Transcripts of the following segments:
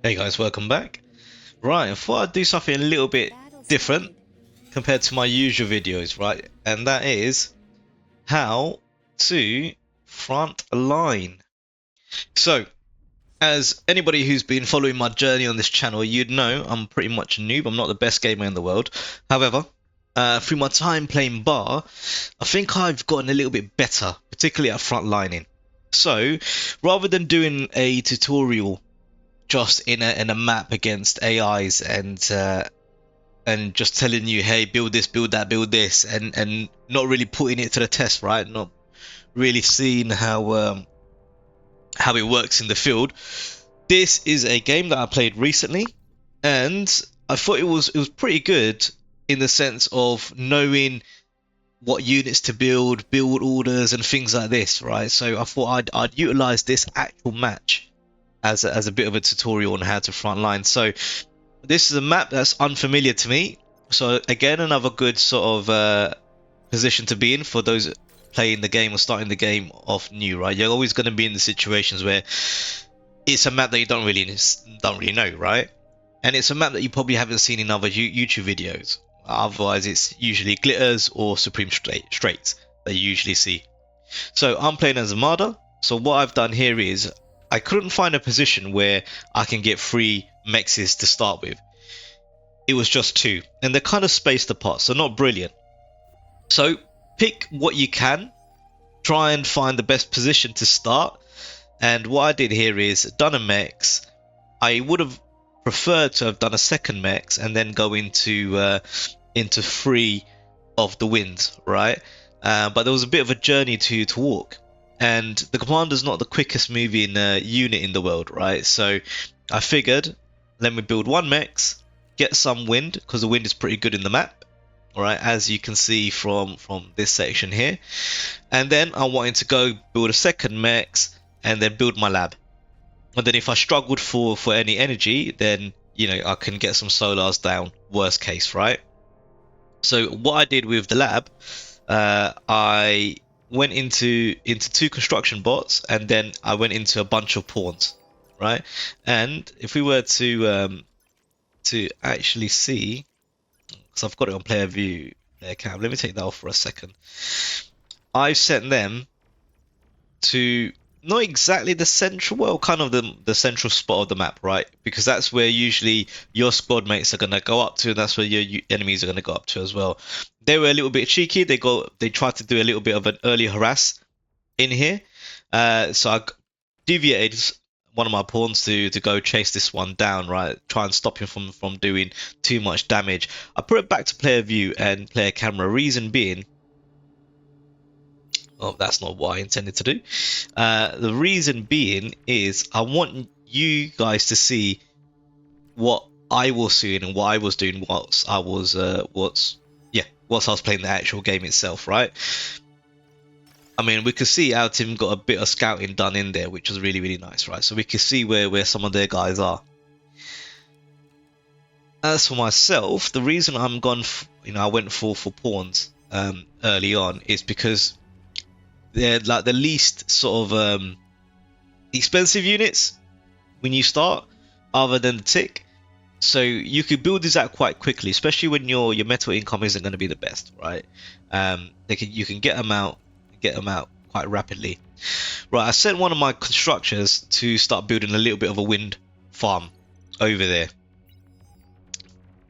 Hey guys, welcome back. Right, I thought I'd do something a little bit different compared to my usual videos, right? And that is how to Frontline. So, as anybody who's been following my journey on this channel, you'd know I'm pretty much a noob. I'm not the best gamer in the world. However, through my time playing bar, I think I've gotten a little bit better, particularly at frontlining. So, rather than doing a tutorial just in a map against AIs and just telling you, hey, build this, build that, build this, and not really putting it to the test, right? Not really seeing how it works in the field. This is a game that I played recently, and I thought it was pretty good in the sense of knowing what units to build orders, and things like this, right? So I thought I'd utilize this actual match as a bit of a tutorial on how to frontline. So this is a map that's unfamiliar to me. So again, another good sort of position to be in for those playing the game or starting the game off new, right? You're always going to be in the situations where it's a map that you don't really know, right? And it's a map that you probably haven't seen in other YouTube videos. Otherwise, it's usually glitters or supreme straights that you usually see. So I'm playing as a marder. So what I've done here is I couldn't find a position where I can get 3 mexes to start with. It was just 2, and they're kind of spaced apart, so not brilliant. So pick what you can, try and find the best position to start. And what I did here is done a mex. I would have preferred to have done a second mex and then go into 3 of the winds, right? But there was a bit of a journey to walk. And the commander's not the quickest moving unit in the world, right? So I figured, let me build 1 mex, get some wind, because the wind is pretty good in the map, alright, as you can see from this section here. And then I wanted to go build a second mex and then build my lab. And then if I struggled for any energy, then, you know, I can get some solars down, worst case, right? So what I did with the lab, I went into 2 construction bots, and then I went into a bunch of pawns, right? And if we were to actually see, because I've got it on player view, player cam, let me take that off for a second. I've sent them to not exactly the central, well, kind of the central spot of the map, right? Because that's where usually your squad mates are going to go up to, and that's where your enemies are going to go up to as well. They were a little bit cheeky. They tried to do a little bit of an early harass in here. So I deviated one of my pawns to go chase this one down, right? Try and stop him from doing too much damage. I put it back to player view and player camera. Reason being, oh, that's not what I intended to do. The reason being is I want you guys to see what I was seeing and what I was doing whilst I was playing the actual game itself, right? I mean, we could see our team got a bit of scouting done in there, which was really, really nice, right? So we could see where some of their guys are. As for myself, the reason I went for pawns early on is because they're like the least sort of expensive units when you start, other than the tick. So you could build these out quite quickly, especially when your metal income isn't going to be the best, right? You can get them out quite rapidly. Right, I sent one of my constructors to start building a little bit of a wind farm over there.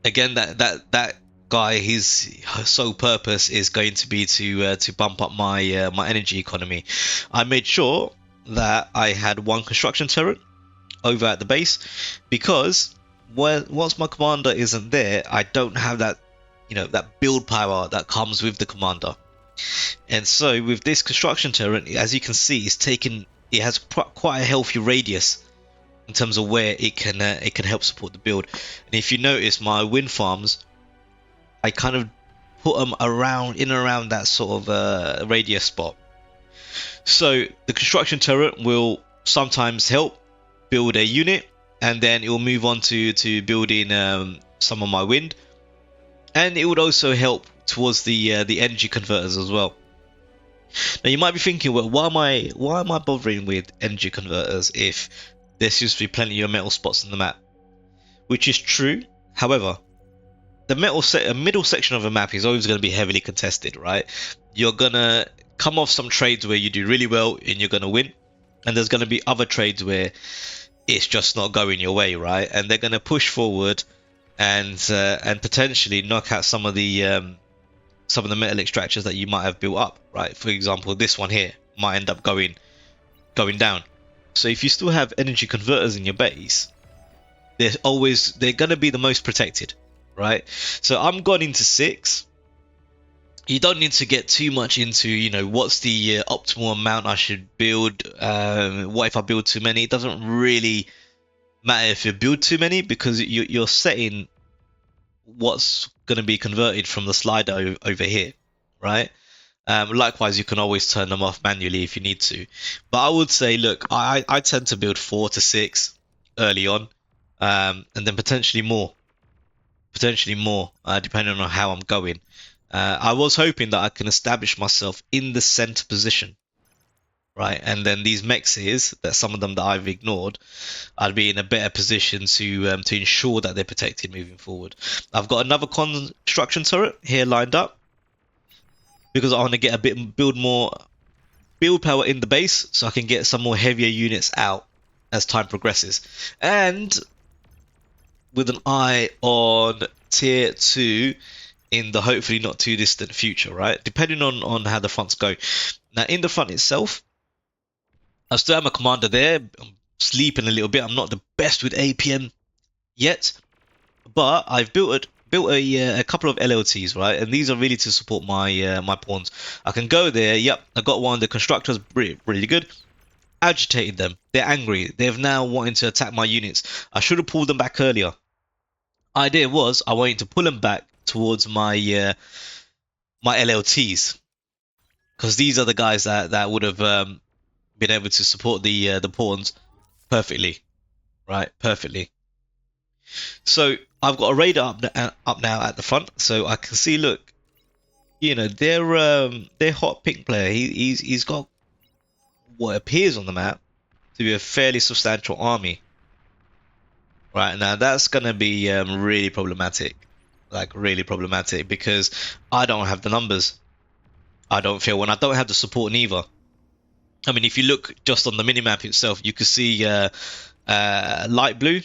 Again, that guy, his sole purpose is going to be to bump up my my energy economy. I made sure that I had 1 construction turret over at the base, because once my commander isn't there, I don't have that, you know, that build power that comes with the commander. And so with this construction turret, as you can see, it has quite a healthy radius in terms of where it can help support the build. And if you notice, my wind farms, I kind of put them in and around that sort of radius spot. So the construction turret will sometimes help build a unit, and then it will move on to building some of my wind, and it would also help towards the energy converters as well. Now you might be thinking, well, why am I bothering with energy converters if there seems to be plenty of metal spots in the map? which is true. However, the middle section of a map is always going to be heavily contested, right? You're gonna come off some trades where you do really well and you're gonna win, and there's gonna be other trades where it's just not going your way, right? And they're gonna push forward and potentially knock out some of the metal extractors that you might have built up, right? For example, this one here might end up going down. So if you still have energy converters in your base, they're gonna be the most protected, right? So I'm gone into 6. You don't need to get too much into, you know, what's the optimal amount I should build. What if I build too many? It doesn't really matter if you build too many, because you're setting what's going to be converted from the slider over here, right? Likewise, you can always turn them off manually if you need to. But I would say, look, I tend to build 4 to 6 early on, and then potentially more, depending on how I'm going. I was hoping that I can establish myself in the center position, right? And then these mexes, that some of them that I've ignored, I'd be in a better position to ensure that they're protected moving forward. I've got another construction turret here lined up because I want to get a bit build power in the base, so I can get some more heavier units out as time progresses, and with an eye on tier 2 in the hopefully not too distant future, right? Depending on how the fronts go. Now, in the front itself, I still have my commander there. I'm sleeping a little bit. I'm not the best with APM yet, but I've built a couple of LLTs, right? And these are really to support my my pawns. I can go there. Yep, I got one. The constructors really good. Agitated them. They're angry. They've now wanting to attack my units. I should have pulled them back earlier. Idea was I wanted to pull them back towards my my LLTs, because these are the guys that would have been able to support the pawns perfectly, right? Perfectly. So I've got a radar up now at the front, so I can see. Look, you know, their hot pink player. He's got what appears on the map to be a fairly substantial army. Right now, that's gonna be really problematic. Like really problematic, because I don't have the numbers. I don't feel, when I don't have the support neither. I mean, if you look just on the minimap itself, you can see light blue,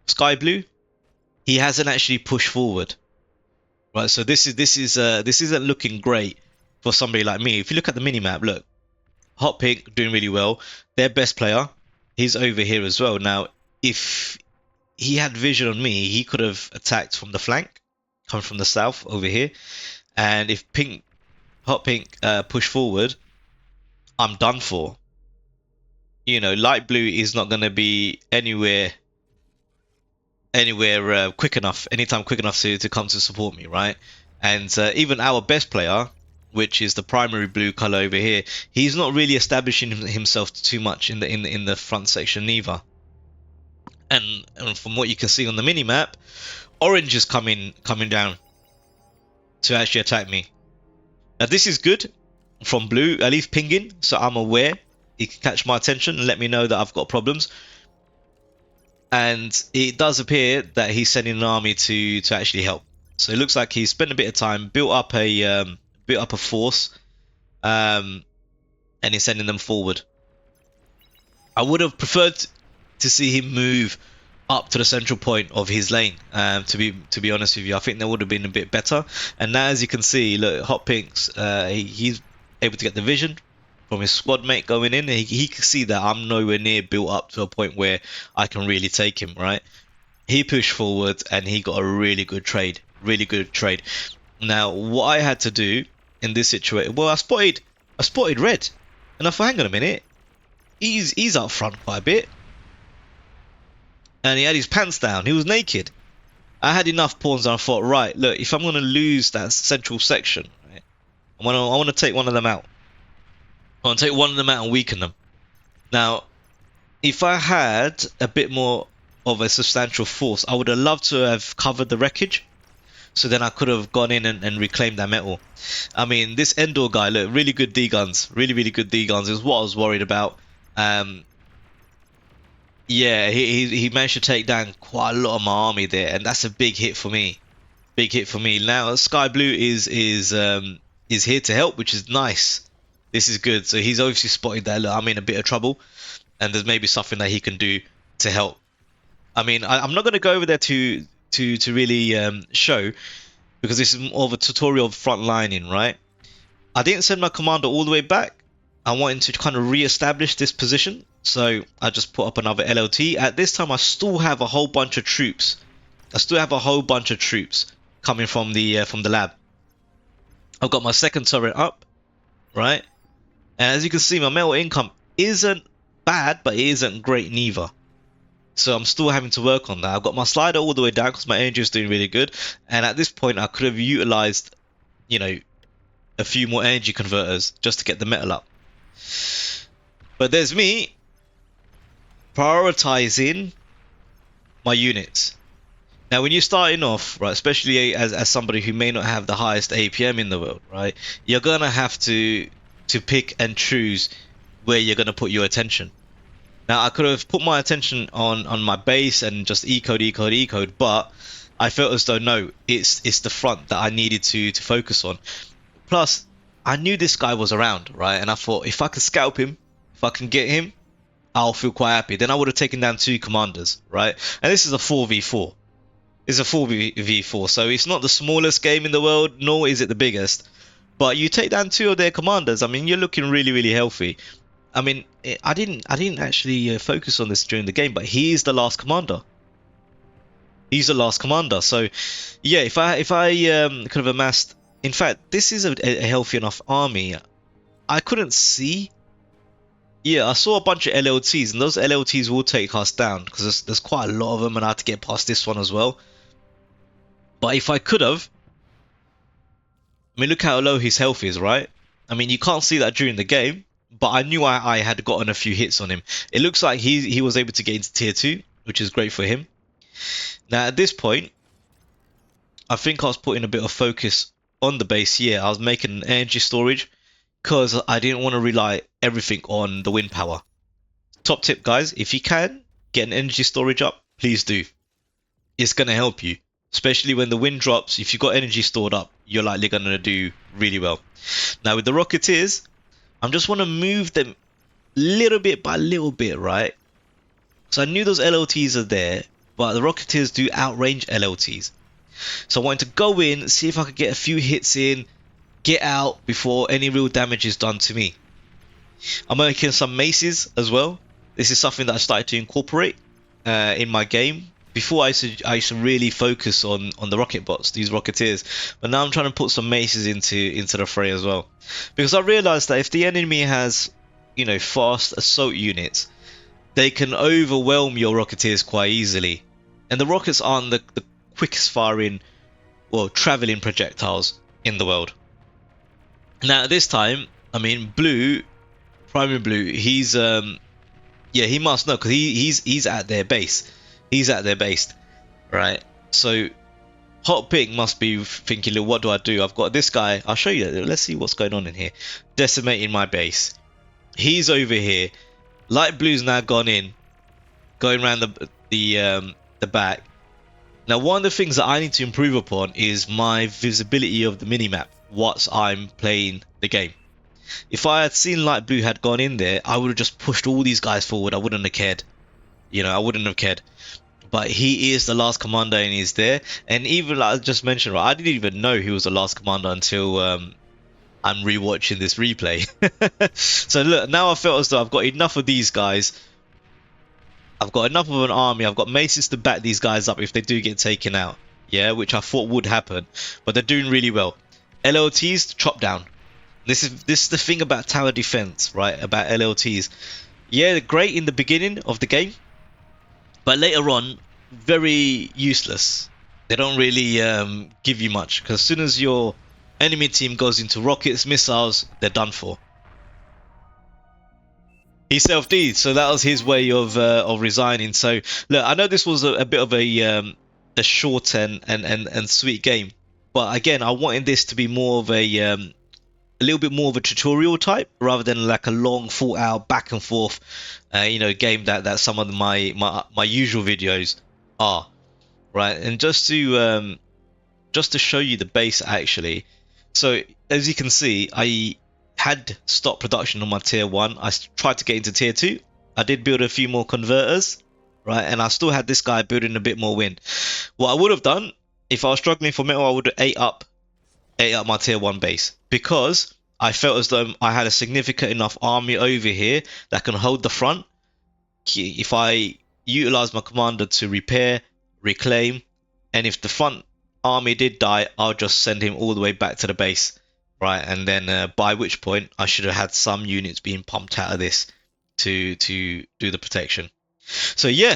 sky blue. He hasn't actually pushed forward, right? So this isn't looking great for somebody like me. If you look at the minimap, look, hot pink doing really well. Their best player, he's over here as well. Now, if he had vision on me, he could have attacked from the flank, coming from the south over here, and if hot pink push forward, I'm done for. You know, light blue is not going to be anywhere quick enough, anytime quick enough to come to support me, right? And even our best player, which is the primary blue color over here, he's not really establishing himself too much in the front section either. And from what you can see on the mini map, orange is coming down to actually attack me. Now this is good from blue, at least pinging, so I'm aware. He can catch my attention and let me know that I've got problems. And it does appear that he's sending an army to actually help. So it looks like he's spent a bit of time, built up a force, and he's sending them forward. I would have preferred to see him move up to the central point of his lane. To be honest with you, I think that would have been a bit better. And now, as you can see, look, hot pinks, he's able to get the vision from his squad mate going in. He can see that I'm nowhere near built up to a point where I can really take him, right? He pushed forward and he got a really good trade. Now, what I had to do in this situation, well, I spotted red, and I thought, hang on a minute, he's up front quite a bit, and he had his pants down. He was naked. I had enough pawns, and I thought, right, look, if I'm going to lose that central section, right, I want to take one of them out. I want to take one of them out and weaken them. Now, if I had a bit more of a substantial force, I would have loved to have covered the wreckage, so then I could have gone in and reclaimed that metal. I mean, this Endor guy, look, really good D guns, really good D guns is what I was worried about. Yeah, he managed to take down quite a lot of my army there, and that's a big hit for me. Big hit for me. Now Sky Blue is here to help, which is nice. This is good. So he's obviously spotted that, look, I'm in a bit of trouble, and there's maybe something that he can do to help. I mean, I'm not going to go over there to really show, because this is more of a tutorial of frontlining, right? I didn't send my commander all the way back. I wanted to kind of re-establish this position, so I just put up another LLT. At this time, I still have a whole bunch of troops. I still have a whole bunch of troops coming from the lab. I've got my second turret up, right? And as you can see, my metal income isn't bad, but it isn't great neither. So I'm still having to work on that. I've got my slider all the way down because my energy is doing really good. And at this point, I could have utilized, you know, a few more energy converters just to get the metal up. But there's me prioritizing my units. Now, when you're starting off, right, especially as somebody who may not have the highest APM in the world, right, you're gonna have to pick and choose where you're gonna put your attention. Now, I could have put my attention on my base and just E-code, but I felt as though no, it's the front that I needed to focus on. Plus, I knew this guy was around, right? And I thought if I can scalp him, if I can get him, I'll feel quite happy. Then I would have taken down 2 commanders, right? And this is a 4v4. It's a 4v4, so it's not the smallest game in the world, nor is it the biggest. But you take down 2 of their commanders, I mean, you're looking really, really healthy. I mean, I didn't actually focus on this during the game, but he is the last commander. He's the last commander. So, yeah, if I could have amassed, in fact, this is a healthy enough army. I couldn't see. Yeah, I saw a bunch of LLTs, and those LLTs will take us down because there's quite a lot of them, and I had to get past this one as well. But if I could have, I mean, look how low his health is, right? I mean, you can't see that during the game, but I knew I had gotten a few hits on him. It looks like he was able to get into tier 2, which is great for him. Now, at this point, I think I was putting a bit of focus on the base here. I was making an energy storage because I didn't want to rely everything on the wind power. Top tip, guys, if you can get an energy storage up, please do. It's going to help you, especially when the wind drops. If you've got energy stored up, you're likely going to do really well. Now, with the Rocketeers, I just want to move them little bit by little bit, right? So I knew those LLTs are there, but the Rocketeers do outrange LLTs. So I wanted to go in, see if I could get a few hits in, get out before any real damage is done to me. I'm making some maces as well. This is something that I started to incorporate in my game. Before I used to really focus on the rocket bots, these Rocketeers, but now I'm trying to put some maces into the fray as well, because I realized that if the enemy has, you know, fast assault units, they can overwhelm your Rocketeers quite easily, and the rockets aren't the quickest firing, well, traveling projectiles in the world. Now at this time, I mean, Blue, Primary Blue, he's yeah, he must know because he's at their base. He's at their base, right? So Hot Pink must be thinking, look, what do I do? I've got this guy. I'll show you that. Let's see what's going on in here. Decimating my base. He's over here. Light Blue's now gone in, going around the back. Now, one of the things that I need to improve upon is my visibility of the minimap whilst I'm playing the game. If I had seen Light Blue had gone in there, I would have just pushed all these guys forward. I wouldn't have cared. You know, I wouldn't have cared. But he is the last commander and he's there. And even like I just mentioned, right, I didn't even know he was the last commander until I'm rewatching this replay. So look, now I felt as though I've got enough of these guys. I've got enough of an army. I've got maces to back these guys up if they do get taken out. Yeah, which I thought would happen. But they're doing really well. LLTs, chop down. This is the thing about tower defense, right? About LLTs. Yeah, they're great in the beginning of the game, but later on, very useless. They don't really give you much, because as soon as your enemy team goes into rockets, missiles, they're done for. He self-D'd, so that was his way of resigning. So look, I know this was a bit of a short and sweet game, but again, I wanted this to be more of a a little bit more of a tutorial type rather than like a long thought out back and forth game that some of my usual videos are, right? And just to show you the base actually, so as you can see, I had stopped production on my tier 1. I tried to get into tier 2. I did build a few more converters, right? And I still had this guy building a bit more wind. What I would have done if I was struggling for metal, I would have ate up my tier 1 base, because I felt as though I had a significant enough army over here that can hold the front. If I utilize my commander to repair, reclaim, and if the front army did die, I'll just send him all the way back to the base, right? And then by which point I should have had some units being pumped out of this to do the protection. So yeah,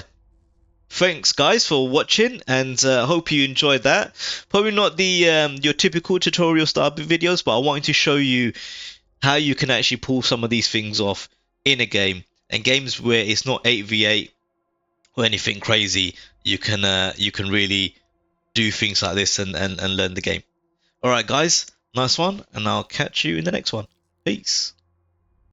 thanks guys for watching, and hope you enjoyed that. Probably not the your typical tutorial style videos, but I wanted to show you how you can actually pull some of these things off in a game, and games where it's not 8v8 or anything crazy. You can really do things like this and learn the game. All right guys, nice one, and I'll catch you in the next one. Peace.